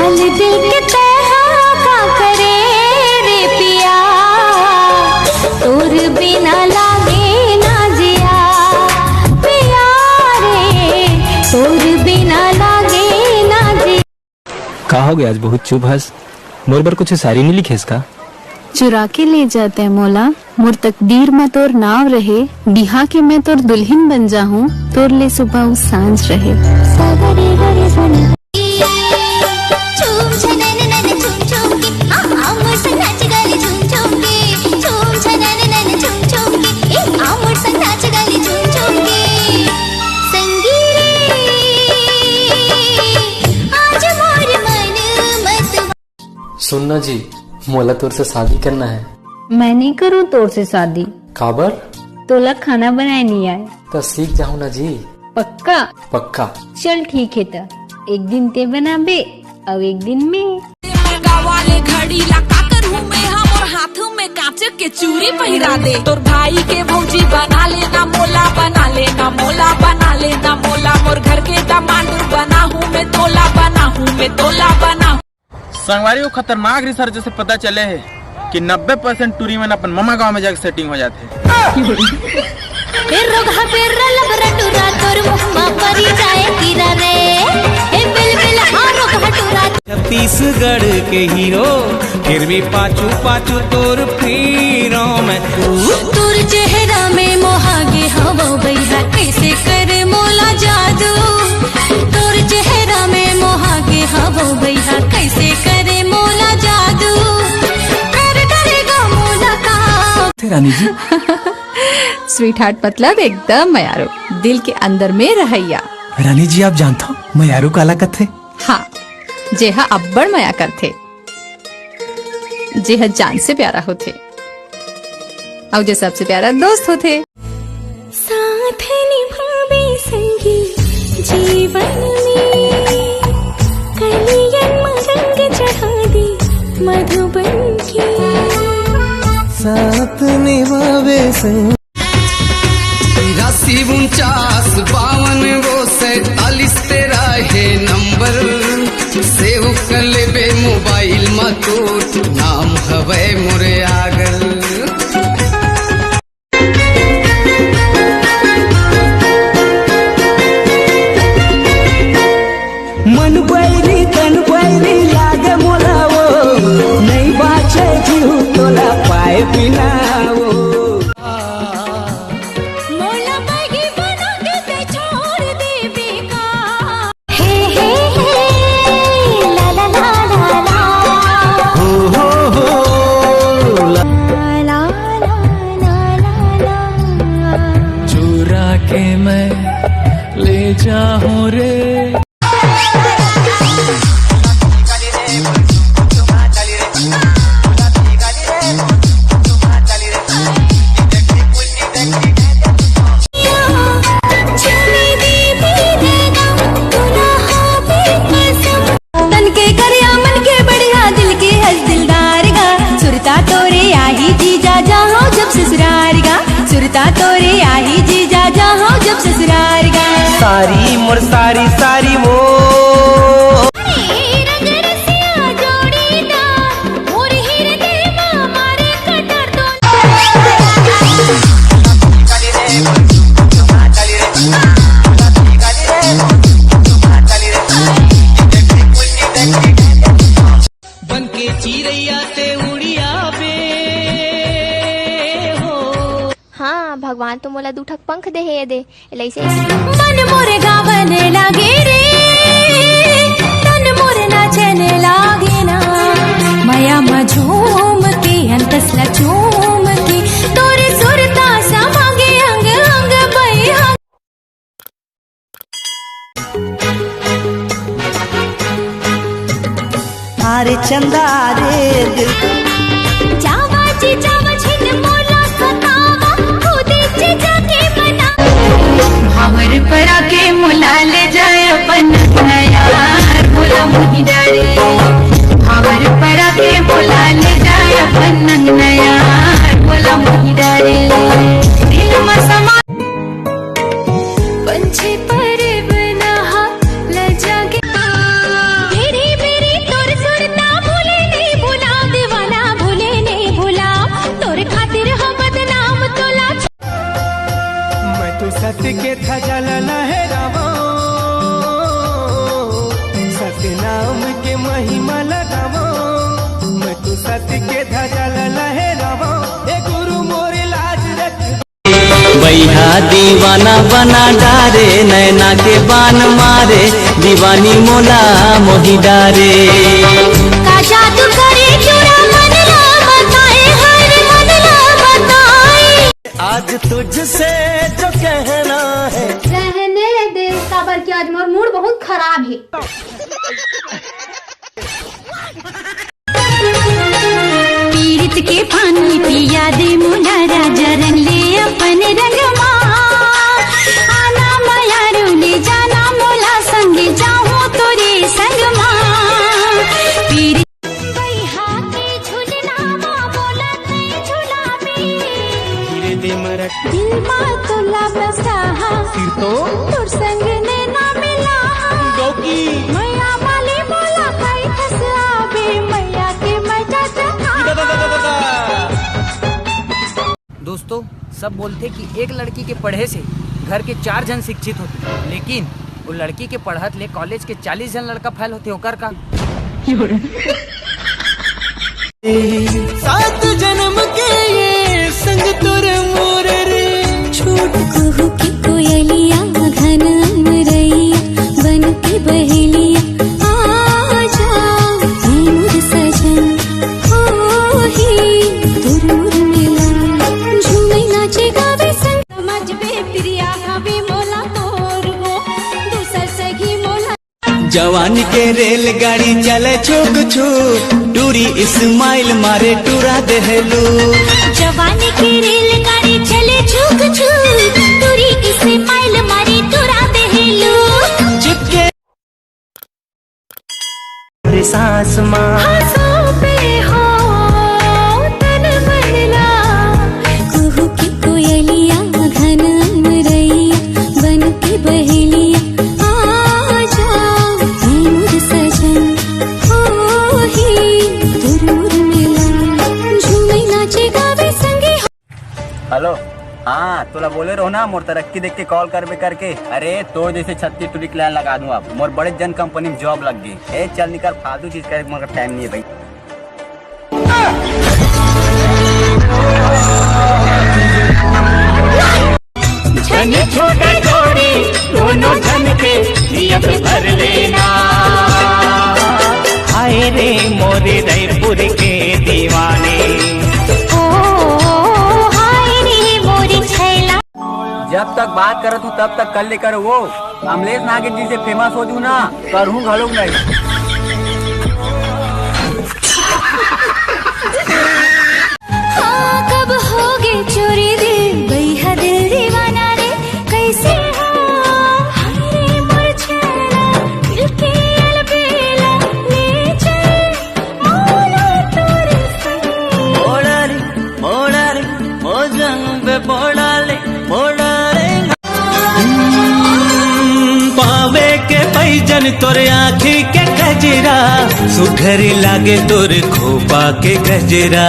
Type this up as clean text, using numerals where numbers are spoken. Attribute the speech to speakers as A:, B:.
A: हाल दिल के तहा का करे रे पिया, तोर बिना लागे ना जिया पिया रे, तोर बिना लागे ना जिया।
B: कहा हो गया आज बहुत चुप हंस, मोर पर कुछ सारी नहीं लिखे इसका।
C: चुरा के ले जाते हैं मौला, मोर तकदीर में तोर नाव रहे, बिहा के मैं तोर दुल्हन बन जाऊं, तोर ले सुबह सांझ रहे।
B: सुनना जी, मोला तोर से शादी करना है।
D: मैं नहीं करूँ तोर से शादी।
B: काबर?
D: तोला खाना बनाए नहीं आए
B: तो सीख जाऊँ ना जी।
D: पक्का?
B: पक्का।
D: चल ठीक है, तो एक दिन ते बनाबे और एक दिन में।
E: वाले घड़ी ला का करूँ मैं, हम और हाथों में कांच के चूड़ी पहिरा दे, तोर भाई के भौजी बना लेना मोला, बना लेना मोला, बना लेना मोला, मोर घर के दामाद बना हूँ मैं, तोला बना हूँ मैं, तोला बना।
F: संगवारी को खतरनाक रिसर्च से पता चले है कि 90% टूरी में अपन मामा गांव में जाकर सेटिंग हो जाते हैं।
G: छत्तीसगढ़ के हीरो फिर भी पाचू पाचू तोर फिरो में,
A: तोर चेहरा में मोहागे हवा भैया, कैसे करे मोला जादू, तोर चेहरा में मोहागे हवा भैया, कैसे करे मोला जादू, कर करेगा मोला का।
B: रानी जी
C: स्वीट हार्ट मतलब एकदम मयारो, दिल के अंदर में रहैया।
B: रानी जी आप जानते हो मयारू काला कथे?
C: हाँ, जेहा अब्बड़ मया करथे, जेहा जान से प्यारा होथे और जे सबसे प्यारा दोस्त होथे।
A: साथ निभावे संगी जीवन में, कलियन मरंग चढ़ा दी मधुबन की,
G: साथ निभावे संग 49 वो 47 तेरा है नंबर, सेव कर लेबे मोबाइल में तो नाम हवे मोरे आगल। मन बैरी तन बैरी लागे मोला वो, नहीं बाचे जीव तोला पाए बिना वो। के मैं ले जाऊं रे।
A: तन के करिया मन के बढ़िया, दिल के हंस दिलदार गा, सुरता तोरे आही जीजा जहाँ जब ससुरार गा, सुरता तोरे आही जीजा जहाँ जब ससुरार गा।
G: सारी मोर सारी सारी वो बनके चिड़ैया से उड़िया बे हो।
H: हाँ, भगवान तो मोला दूठक पंख दे दे ऐसे
A: मन मोरे गावने लागे रे, तन मोरे नाचने लागे ना, माया में झूम के अंतसला झूम के, तोरे सुरता समागे अंग अंग बैहा।
G: अरे चंदा रे दिल
A: जावा जी जावा छिन मोला सतावा, खुदे जी जाके मना, हमर पर आके मोला ले जाए अपन नया, मोला मुही डारे, हमर पर आके मोला ले जाए अपन नया, मोला मुही डारे, दिल में समा पंछी पर बना ल जागे, मेरी मेरी तो
G: बढ़िया दीवाना बना डारे, नैना के बान मारे, दीवानी मोला मोही डारे।
A: का जादू करे चुरा मनला बताए, हर मनला बताए।
G: आज तुझसे जो कहना है
I: रहने दे काबर की आज मोर मूड बहुत खराब है।
A: पीरित के पानी पिया दे मुला राजा, रंग ले अपन रंगमा। आना माया ले जाना मोला, संगे जाऊं तोरे संगमा। पीरित बैहा के झुलना बोला नहीं झुलाबी, दिल मा तोला बसाहा, तोर संग ने ना मिला। मैया माली बोला खाई खस आबे, मैया के मजा
J: दोस्तों, सब बोलते कि एक लड़की के पढ़े से घर के 4 जन शिक्षित होते, लेकिन वो लड़की के पढ़त ले कॉलेज के 40 जन लड़का फैल होते होकर का।
G: 7 जन्म के ये संग तुर मोर रे।
A: छोट कहू की कोयलिया घन रैया, बन के बहेलिया आजा ऐ मोर सजन। ओही तुर मोर मिलन, झूमे नाचे गावे संग। समझ बे प्रिया हवे मोला तोर हो, दूसर सगी मोला।
G: जवानी के रेलगाड़ी चले छुक छुक, टूरी इस्माइल मारे टूरा देहलू।
A: जवानी की रेलगाड़ी चले छुक छुक, तुरी इसे माइल मारी तुरा देहलू।
G: चिपके सांस मां
A: हंसों पे हो तन मनला, कुहू की कोयलिया घन रैया, बन के बहेलिया आजा ऐ मोर सजन। ओही तुर मोर मिलन, झूमे नाचे गावे संगे।
K: हेलो, हाँ तोला बोले रहो ना मोर तरक्की देख के कॉल करबे करके। अरे तो जैसे 36 टूरी क्लास लगा दूं, अब मोर बड़े जन कंपनी में जॉब लग गई। ए चल निकल, फालतू चीज करे मगर टाइम नहीं है भाई।
G: झन छोटे जोड़ी दोनों झन के नियत भर लेना। हाय रे मोरे रायपुर के दीवाने।
K: जब तक बात करत हूँ तब तक कर ले कर। वो अमलेश नागिन जी से फेमस हो जू ना, करहूँ घलोग नहीं।
A: हाँ, कब होगे चोरी दिल बैहा दिल दीवाना रे, कैसे हो हरे मुरझाना, दिल की अलबेला ले चल मोला तोरे संग।
G: मोड़ा रे मोड़ा रे ओ जंग पे मोड़ा ले मोड़ा रे। पावे के पैजन तोरे आँखी के गजरा, सुघरी लागे तोरे खोपा के गजरा।